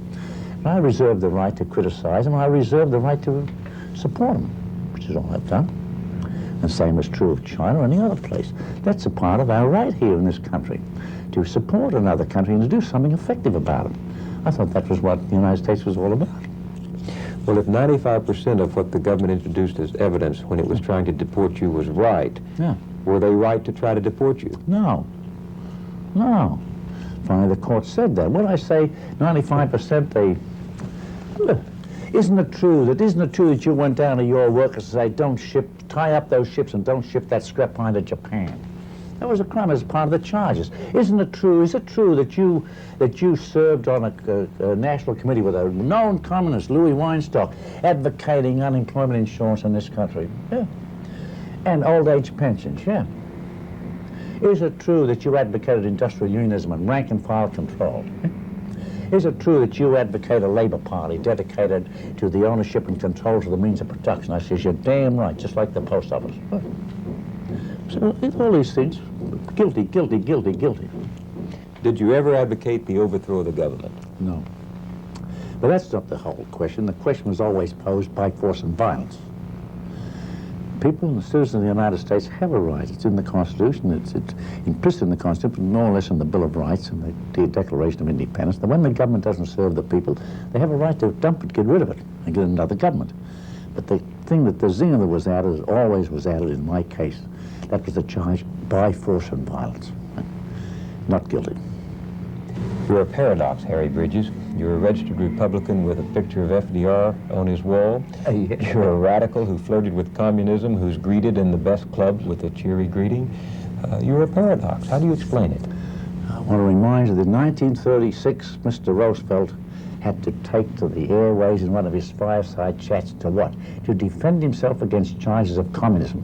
And I reserve the right to criticize them. I reserve the right to support them, which is all I've done. The same is true of China or any other place. That's a part of our right here in this country, to support another country and to do something effective about it. I thought that was what the United States was all about. Well, if 95% of what the government introduced as evidence when it was trying to deport you was right, Yeah. were they right to try to deport you? No. No. Finally, the court said that. What I say, 95%, they... Isn't it true that you went down to your workers and say, tie up those ships and don't ship that scrap pine to Japan? That was a crime as part of the charges. Is it true that you served on a national committee with a known communist, Louis Weinstock, advocating unemployment insurance in this country? Yeah. And old age pensions, yeah. Is it true that you advocated industrial unionism and rank and file control? Is it true that you advocate a Labour Party dedicated to the ownership and control of the means of production? I says, you're damn right, just like the post office. So all these things, guilty, guilty, guilty, guilty. Did you ever advocate the overthrow of the government? No. But that's not the whole question. The question was always posed by force and violence. People and the citizens of the United States have a right. It's in the Constitution. It's implicit in the Constitution, more or less in the Bill of Rights and the Declaration of Independence, that when the government doesn't serve the people, they have a right to dump it, get rid of it, and get another government. But the thing that the zinger that was added, always was added in my case, that was the charge by force and violence. Not guilty. You're a paradox, Harry Bridges. You're a registered Republican with a picture of FDR on his wall. You're a radical who flirted with communism, who's greeted in the best clubs with a cheery greeting. You're a paradox. How do you explain it? I want to remind you that in 1936, Mr. Roosevelt had to take to the airways in one of his fireside chats to what? To defend himself against charges of communism.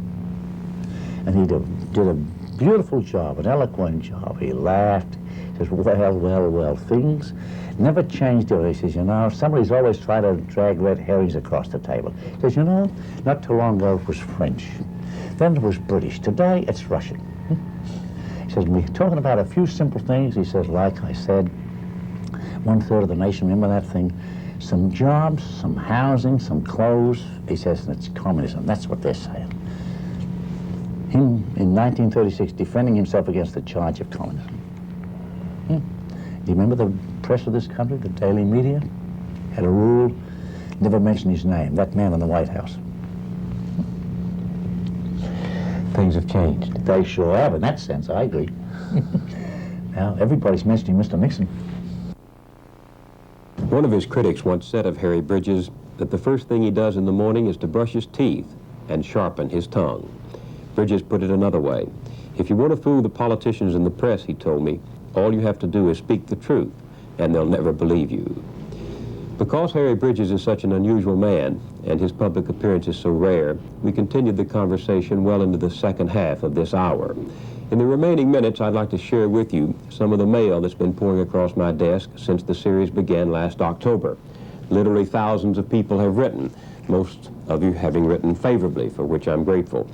And he did a beautiful job, an eloquent job. He laughed. He says, well, things never changed. He says, you know, somebody's always trying to drag red herrings across the table. He says, you know, not too long ago it was French. Then it was British. Today it's Russian. He says, we're talking about a few simple things. He says, like I said, 1/3 of the nation, remember that thing? Some jobs, some housing, some clothes. He says, and it's communism. That's what they're saying. Him, in 1936, defending himself against the charge of communism. Do you remember the press of this country, the daily media? Had a rule, never mention his name, that man in the White House. Things have changed. They sure have, in that sense, I agree. Now, everybody's mentioning Mr. Nixon. One of his critics once said of Harry Bridges that the first thing he does in the morning is to brush his teeth and sharpen his tongue. Bridges put it another way. If you want to fool the politicians and the press, he told me, all you have to do is speak the truth, and they'll never believe you. Because Harry Bridges is such an unusual man, and his public appearance is so rare, we continued the conversation well into the second half of this hour. In the remaining minutes, I'd like to share with you some of the mail that's been pouring across my desk since the series began last October. Literally thousands of people have written, most of you having written favorably, for which I'm grateful.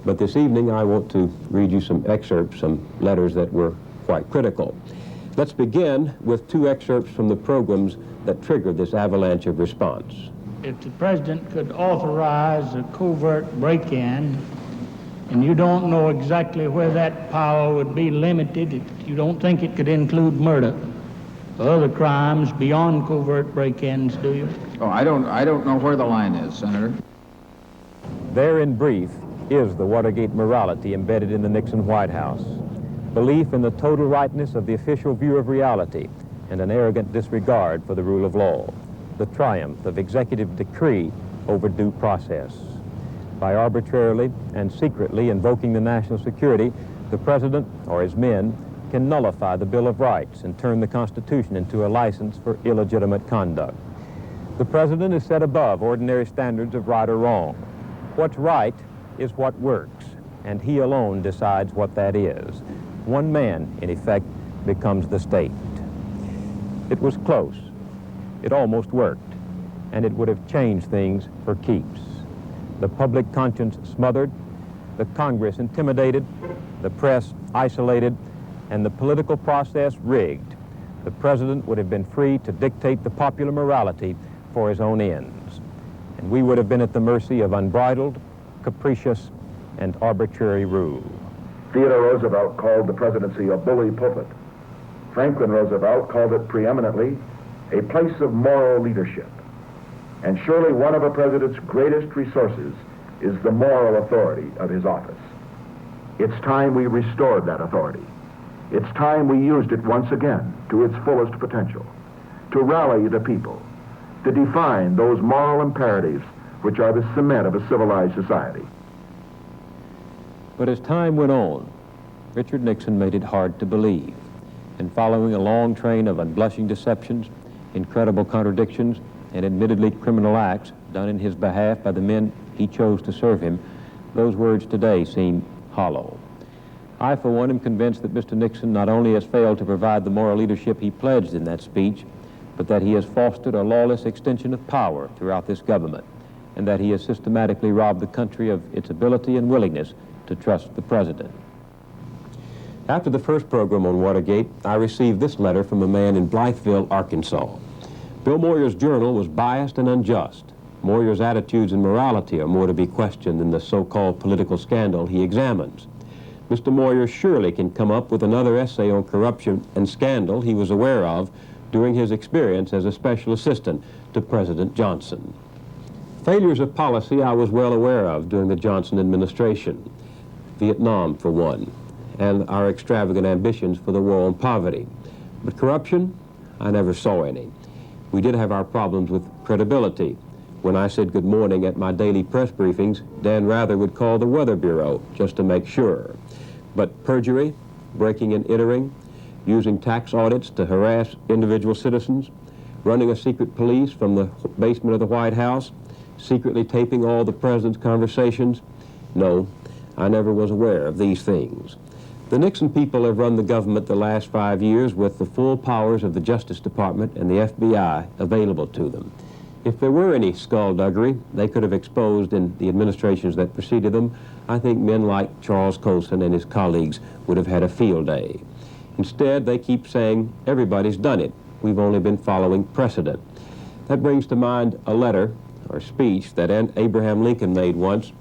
But this evening, I want to read you some excerpts, some letters that were quite critical. Let's begin with two excerpts from the programs that triggered this avalanche of response. If the president could authorize a covert break-in, and you don't know exactly where that power would be limited, you don't think it could include murder or other crimes beyond covert break-ins, do you? Oh, I don't know where the line is, Senator. There, in brief, is the Watergate morality embedded in the Nixon White House. Belief in the total rightness of the official view of reality and an arrogant disregard for the rule of law. The triumph of executive decree over due process. By arbitrarily and secretly invoking the national security, the president or his men can nullify the Bill of Rights and turn the Constitution into a license for illegitimate conduct. The president is set above ordinary standards of right or wrong. What's right is what works, and he alone decides what that is. One man, in effect, becomes the state. It was close. It almost worked, and it would have changed things for keeps. The public conscience smothered, the Congress intimidated, the press isolated, and the political process rigged. The president would have been free to dictate the popular morality for his own ends, and we would have been at the mercy of unbridled, capricious, and arbitrary rule. Theodore Roosevelt called the presidency a bully pulpit. Franklin Roosevelt called it preeminently a place of moral leadership. And surely one of a president's greatest resources is the moral authority of his office. It's time we restored that authority. It's time we used it once again to its fullest potential, to rally the people, to define those moral imperatives which are the cement of a civilized society. But as time went on, Richard Nixon made it hard to believe. And following a long train of unblushing deceptions, incredible contradictions, and admittedly criminal acts done in his behalf by the men he chose to serve him, those words today seem hollow. I, for one, am convinced that Mr. Nixon not only has failed to provide the moral leadership he pledged in that speech, but that he has fostered a lawless extension of power throughout this government, and that he has systematically robbed the country of its ability and willingness to trust the president. After the first program on Watergate, I received this letter from a man in Blytheville, Arkansas. Bill Moyers' journal was biased and unjust. Moyers' attitudes and morality are more to be questioned than the so-called political scandal he examines. Mr. Moyers surely can come up with another essay on corruption and scandal he was aware of during his experience as a special assistant to President Johnson. Failures of policy I was well aware of during the Johnson administration. Vietnam, for one, and our extravagant ambitions for the war on poverty. But corruption, I never saw any. We did have our problems with credibility. When I said good morning at my daily press briefings, Dan Rather would call the Weather Bureau just to make sure. But perjury, breaking and entering, using tax audits to harass individual citizens, running a secret police from the basement of the White House, secretly taping all the president's conversations, no, I never was aware of these things. The Nixon people have run the government the last 5 years with the full powers of the Justice Department and the FBI available to them. If there were any skullduggery they could have exposed in the administrations that preceded them, I think men like Charles Colson and his colleagues would have had a field day. Instead, they keep saying, everybody's done it. We've only been following precedent. That brings to mind a letter or speech that Abraham Lincoln made once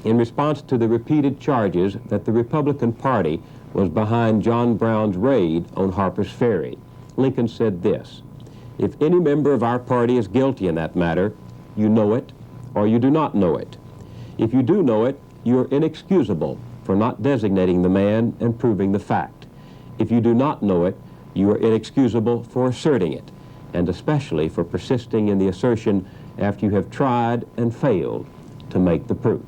in response to the repeated charges that the Republican Party was behind John Brown's raid on Harper's Ferry. Lincoln said this, "If any member of our party is guilty in that matter, you know it or you do not know it. If you do know it, you are inexcusable for not designating the man and proving the fact. If you do not know it, you are inexcusable for asserting it, and especially for persisting in the assertion after you have tried and failed to make the proof."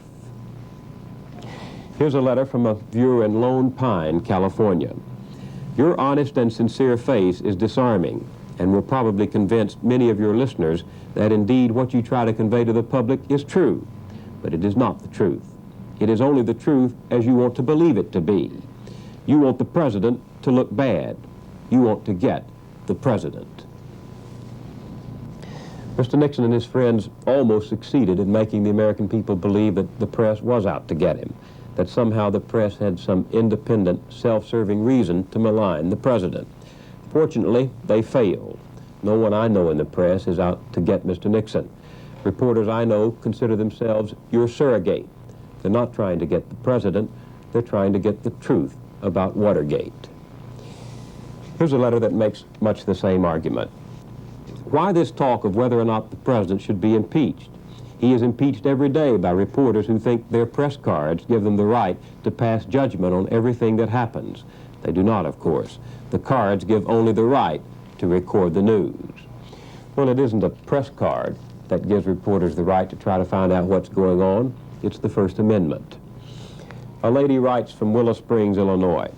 Here's a letter from a viewer in Lone Pine, California. Your honest and sincere face is disarming and will probably convince many of your listeners that indeed what you try to convey to the public is true, but it is not the truth. It is only the truth as you want to believe it to be. You want the president to look bad. You want to get the president. Mr. Nixon and his friends almost succeeded in making the American people believe that the press was out to get him, that somehow the press had some independent, self-serving reason to malign the president. Fortunately, they failed. No one I know in the press is out to get Mr. Nixon. Reporters I know consider themselves your surrogate. They're not trying to get the president, they're trying to get the truth about Watergate. Here's a letter that makes much the same argument. Why this talk of whether or not the president should be impeached? He is impeached every day by reporters who think their press cards give them the right to pass judgment on everything that happens. They do not, of course. The cards give only the right to record the news. Well, it isn't a press card that gives reporters the right to try to find out what's going on. It's the First Amendment. A lady writes from Willow Springs, Illinois.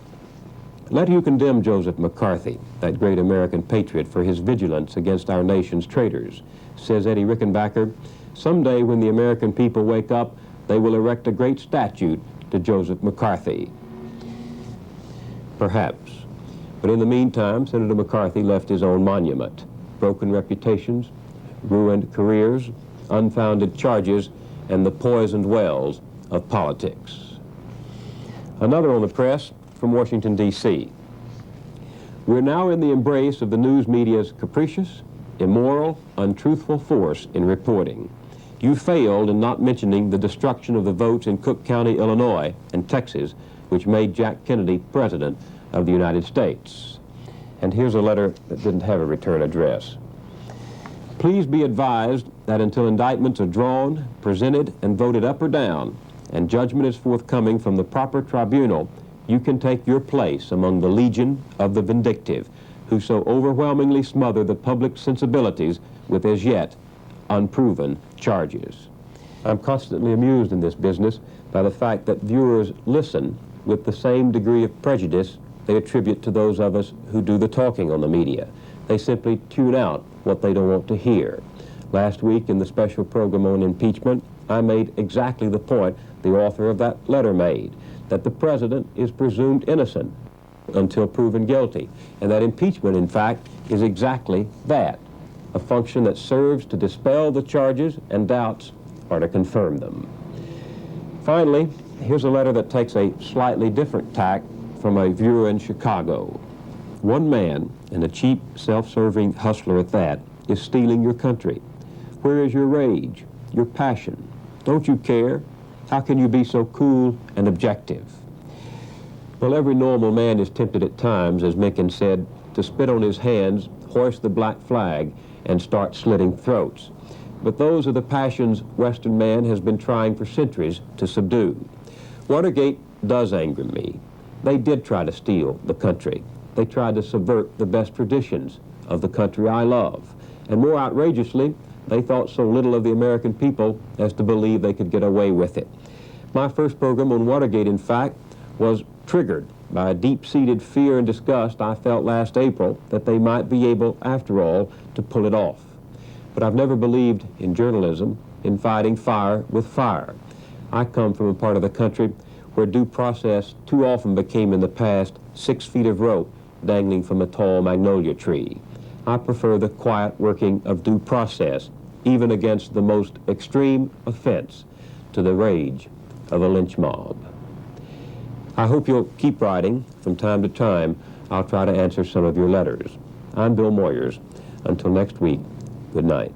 Let who condemn Joseph McCarthy, that great American patriot, for his vigilance against our nation's traitors. Says Eddie Rickenbacker, someday when the American people wake up, they will erect a great statue to Joseph McCarthy. Perhaps. But in the meantime, Senator McCarthy left his own monument. Broken reputations, ruined careers, unfounded charges, and the poisoned wells of politics. Another on the press from Washington, D.C. We're now in the embrace of the news media's capricious, immoral, untruthful force in reporting. You failed in not mentioning the destruction of the votes in Cook County, Illinois, and Texas, which made Jack Kennedy president of the United States. And here's a letter that didn't have a return address. Please be advised that until indictments are drawn, presented, and voted up or down, and judgment is forthcoming from the proper tribunal, you can take your place among the legion of the vindictive, who so overwhelmingly smother the public sensibilities with as yet unproven charges. I'm constantly amused in this business by the fact that viewers listen with the same degree of prejudice they attribute to those of us who do the talking on the media. They simply tune out what they don't want to hear. Last week in the special program on impeachment, I made exactly the point the author of that letter made, that the president is presumed innocent until proven guilty, and that impeachment, in fact, is exactly that, a function that serves to dispel the charges and doubts or to confirm them. Finally, here's a letter that takes a slightly different tack from a viewer in Chicago. One man, and a cheap, self-serving hustler at that, is stealing your country. Where is your rage, your passion? Don't you care? How can you be so cool and objective? Well, every normal man is tempted at times, as Mencken said, to spit on his hands, hoist the black flag, and start slitting throats. But those are the passions Western man has been trying for centuries to subdue. Watergate does anger me. They did try to steal the country. they tried to subvert the best traditions of the country I love. And more outrageously, they thought so little of the American people as to believe they could get away with it. My first program on Watergate, in fact, was triggered by a deep-seated fear and disgust I felt last April that they might be able, after all, to pull it off. But I've never believed in journalism, in fighting fire with fire. I come from a part of the country where due process too often became in the past 6 feet of rope dangling from a tall magnolia tree. I prefer the quiet working of due process, even against the most extreme offense, to the rage of a lynch mob. I hope you'll keep writing. From time to time, I'll try to answer some of your letters. I'm Bill Moyers. Until next week, good night.